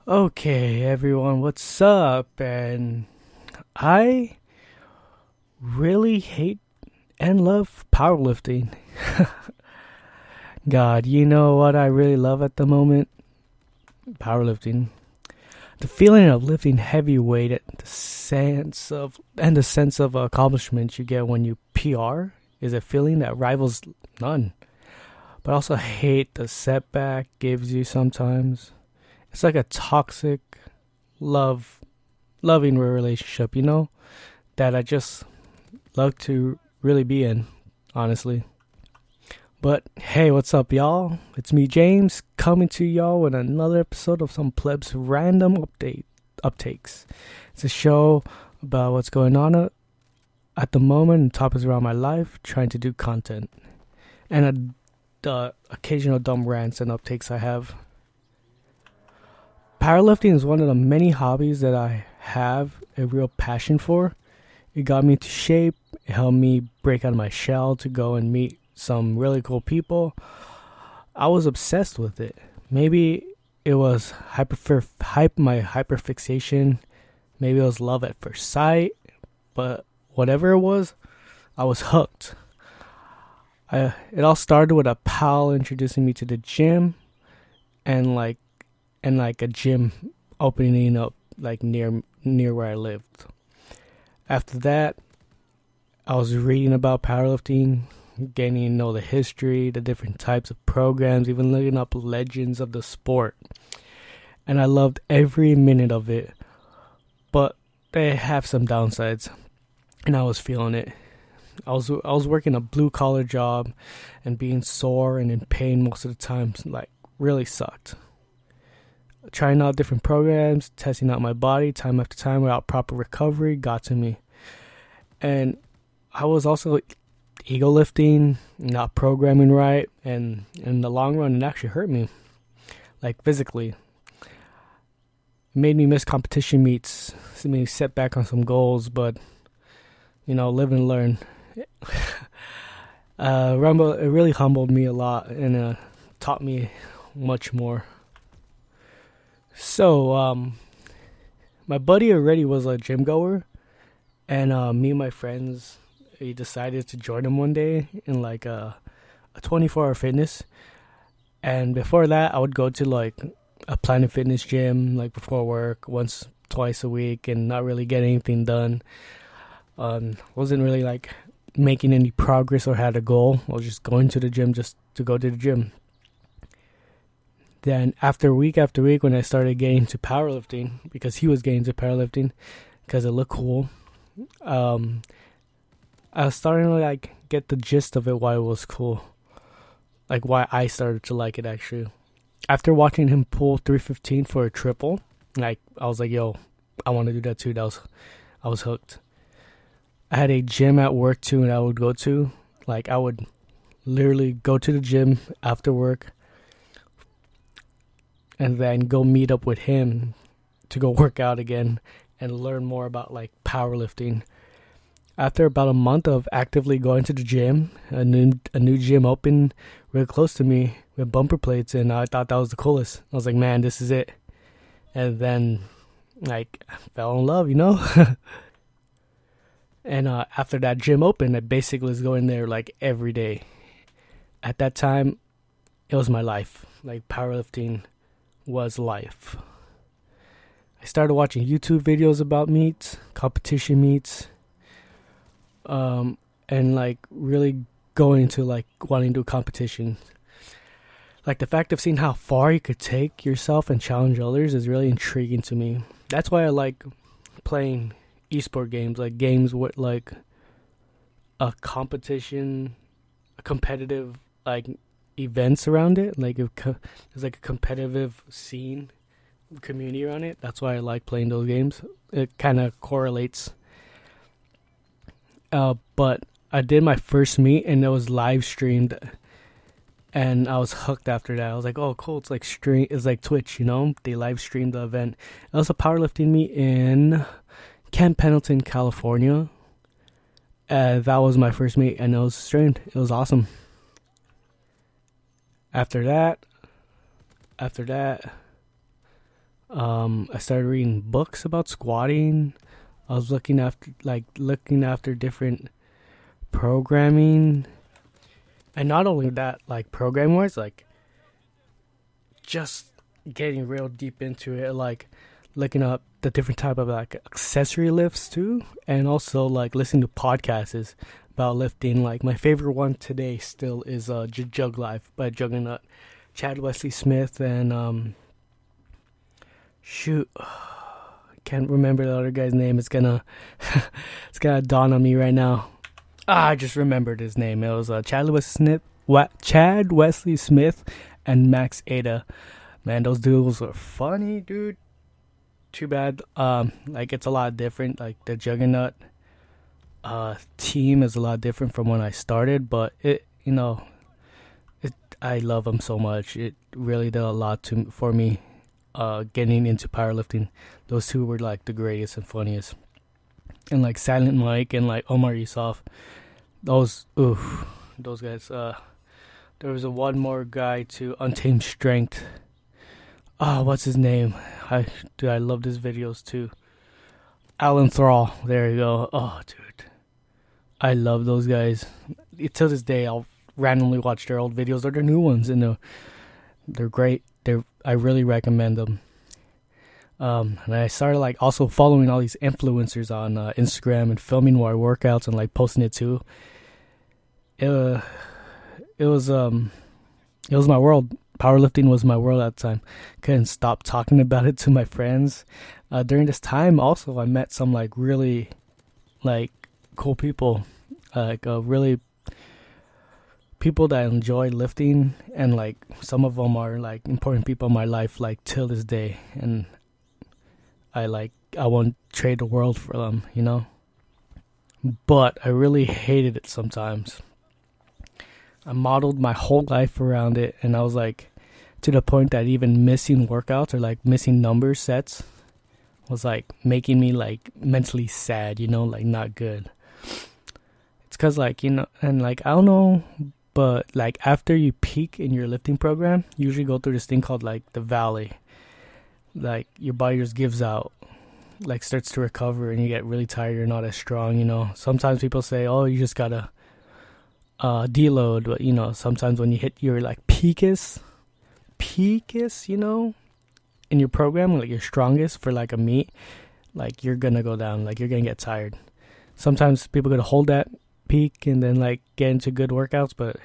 Okay, everyone, what's up? And I really hate and love powerlifting. God, you know what I really love at the moment? Powerlifting. The feeling of lifting heavy weight, the sense of accomplishment you get when you PR is a feeling that rivals none. But I also hate the setback gives you sometimes. It's like a toxic love loving relationship, that I just love to really be in, honestly. But hey, what's up, y'all? It's me, James, coming to y'all with another episode of some plebs random uptakes. It's a show about what's going on at the moment and topics around my life, trying to do content, and the occasional dumb rants and uptakes I have. Powerlifting is one of the many hobbies that I have a real passion for. It got me into shape. It helped me break out of my shell to go and meet some really cool people. I was obsessed with it. Maybe it was my hyperfixation. Maybe it was love at first sight. But whatever it was, I was hooked. It all started with a pal introducing me to the gym, and like a gym opening up like near where I lived. After that, I was reading about powerlifting, getting to know the history, the different types of programs, even looking up legends of the sport. And I loved every minute of it. But they have some downsides, and I was feeling it. I was working a blue collar job, and being sore and in pain most of the time really sucked. Trying out different programs, testing out my body time after time without proper recovery got to me. And I was also ego lifting, not programming right, and in the long run it actually hurt me, like physically. It made me miss competition meets, it made me set back on some goals, but live and learn. Rumble, it really humbled me a lot and taught me much more. So, my buddy already was a gym goer, and me and my friends, we decided to join him one day in like a 24-hour fitness. And before that, I would go to like a Planet Fitness gym like before work once, twice a week, and not really get anything done. Wasn't really like making any progress or had a goal. I was just going to the gym just to go to the gym. Then after week, when I started getting into powerlifting, because he was getting into powerlifting, because it looked cool, I was starting to like get the gist of it, why it was cool, like why I started to like it actually. After watching him pull 315 for a triple, I was like, yo, I want to do that too. I was hooked. I had a gym at work too, and I would go to, like, I would literally go to the gym after work and then go meet up with him to go work out again and learn more about like powerlifting. After about a month of actively going to the gym, a new gym opened real close to me with bumper plates, and I thought that was the coolest. I was like, man, this is it. And then I fell in love, And after that gym opened, I basically was going there like every day. At that time, it was my life. Like powerlifting was life. I started watching YouTube videos about meets, competition meets, and like really going to like wanting to do competition. Like the fact of seeing how far you could take yourself and challenge others is really intriguing to me. That's why I like playing esport games, like games with like a competition, a competitive like events around it. Like there's like a competitive scene, community around it. That's why I like playing those games. It kind of correlates. But I did my first meet and it was live streamed, and I was hooked after that. I was like, oh cool, it's like Twitch, they live streamed the event. It was a powerlifting meet in Camp Pendleton, California. That was my first meet, and it was streamed. It was awesome. After that, I started reading books about squatting. I was looking after different programming, and not only that, like programming wise, like just getting real deep into it, like looking up the different type of like accessory lifts too, and also like listening to podcasts about lifting. Like my favorite one today still is Jug Life by Juggernaut, Chad Wesley Smith, and shoot, can't remember the other guy's name. It's gonna it's gonna dawn on me right now. I just remembered his name. It was Chad Wesley Smith and Max Ada. Man, those duels are funny, dude. Too bad. Like it's a lot different. Like the Juggernaut team is a lot different from when I started, but I love them so much. It really did a lot for me. Getting into powerlifting, those two were like the greatest and funniest. And like Silent Mike and like Omar Yusuf, those guys. There was one more guy to Untamed Strength. What's his name? I love his videos too. Alan Thrall. There you go. Oh, dude, I love those guys. To this day, I'll randomly watch their old videos or their new ones, and they're great. I really recommend them. And I started like also following all these influencers on Instagram and filming while I workouts and like posting it too. It was my world. Powerlifting was my world at the time. Couldn't stop talking about it to my friends. During this time, also I met some like really like cool people, really people that enjoy lifting, and like some of them are like important people in my life, like till this day, and I won't trade the world for them, But I really hated it sometimes. I modeled my whole life around it, and I was like, to the point that even missing workouts or like missing number sets was like making me like mentally sad, like not good. It's cause like, and like, I don't know, but like after you peak in your lifting program, you usually go through this thing called like the valley. Like your body just gives out, like starts to recover, and you get really tired, you're not as strong, Sometimes people say, oh, you just gotta deload, but sometimes when you hit your like peakest, in your program, like your strongest for like a meet, like you're gonna go down, like you're gonna get tired. Sometimes people gotta hold that peak and then like get into good workouts, but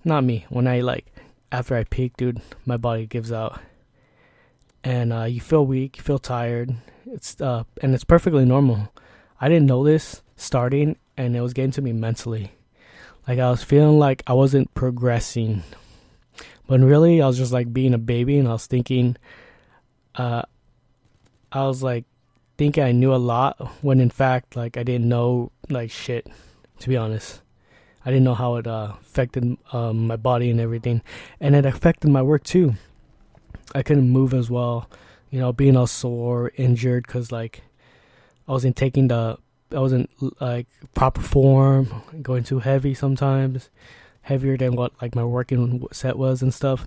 not me. When I after I peak, dude, my body gives out, and you feel weak, you feel tired. And it's perfectly normal. I didn't know this starting, and it was getting to me mentally. Like I was feeling like I wasn't progressing, but really I was just like being a baby, and I was thinking, I was like thinking I knew a lot when in fact like I didn't know like shit. To be honest, I didn't know how it affected my body and everything, and it affected my work too. I couldn't move as well, being all sore, injured, because like I wasn't like proper form, going too heavy sometimes, heavier than what like my working set was and stuff,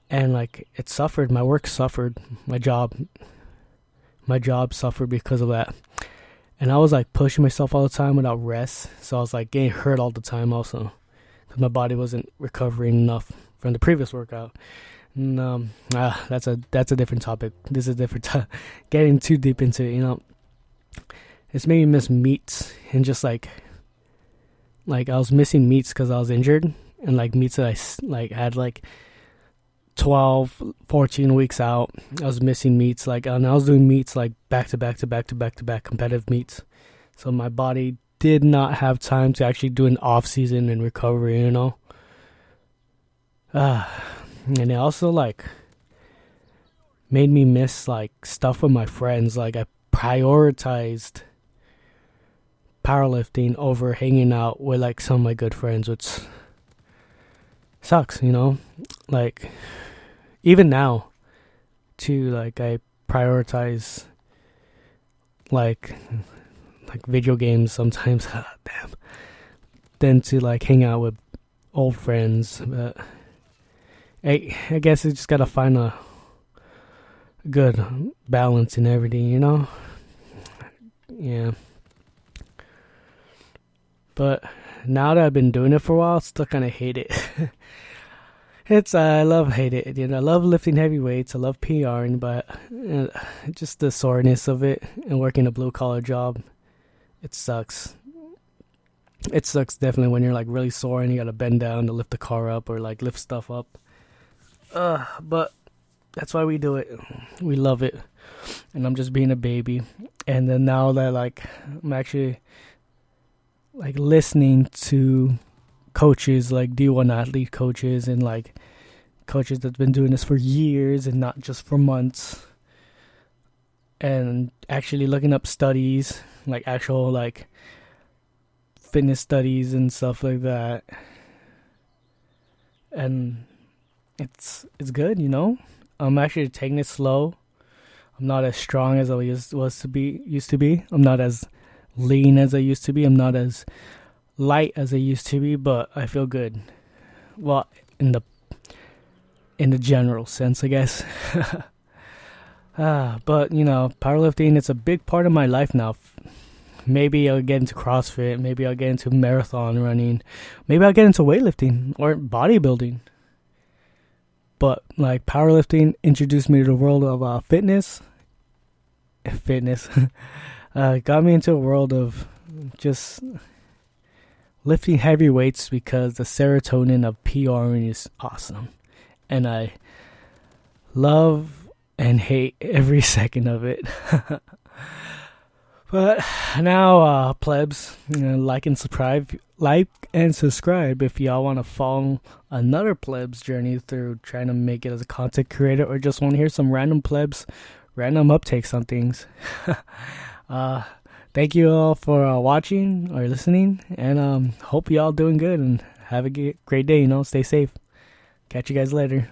and like it suffered. My work suffered. My job suffered because of that. And I was like pushing myself all the time without rest, so I was like getting hurt all the time also, because my body wasn't recovering enough from the previous workout. And, that's a different topic. This is different. Getting too deep into it, it's made me miss meets, and just like I was missing meets because I was injured, and like meets that I like had like 12, 14 weeks out. I was missing meets, and I was doing meets like back to back competitive meets. So my body did not have time to actually do an off season and recovery, And it also like made me miss like stuff with my friends. Like I prioritized powerlifting over hanging out with like some of my good friends, which sucks, Like even now too, like I prioritize like video games sometimes damn, than to like hang out with old friends. But I guess I just gotta find a good balance and everything, you know? Yeah. But now that I've been doing it for a while, I still kind of hate it. I love hate it. You know, I love lifting heavy weights. I love PRing, but just the soreness of it and working a blue collar job, it sucks. It sucks definitely when you're like really sore and you gotta bend down to lift the car up or like lift stuff up. But that's why we do it. We love it. And I'm just being a baby. And then now that like I'm actually like listening to coaches like D1 athlete coaches and like coaches that's been doing this for years and not just for months, and actually looking up studies, like actual like fitness studies and stuff like that, and it's good, you know. I'm actually taking it slow. I'm not as strong as I used to be. I'm not as lean as I used to be. I'm not as light as I used to be, but I feel good. Well, in the general sense, I guess. But you know, powerlifting, it's a big part of my life now. Maybe I'll get into CrossFit. Maybe I'll get into marathon running. Maybe I'll get into weightlifting or bodybuilding. But like powerlifting introduced me to the world of fitness. Got me into a world of just lifting heavy weights because the serotonin of PRing is awesome. And I love and hate every second of it. But now, plebs, like and subscribe if y'all want to follow another plebs journey through trying to make it as a content creator, or just want to hear some random uptakes on things. Thank you all for watching or listening, and hope y'all doing good and have a great day. Stay safe. Catch you guys later.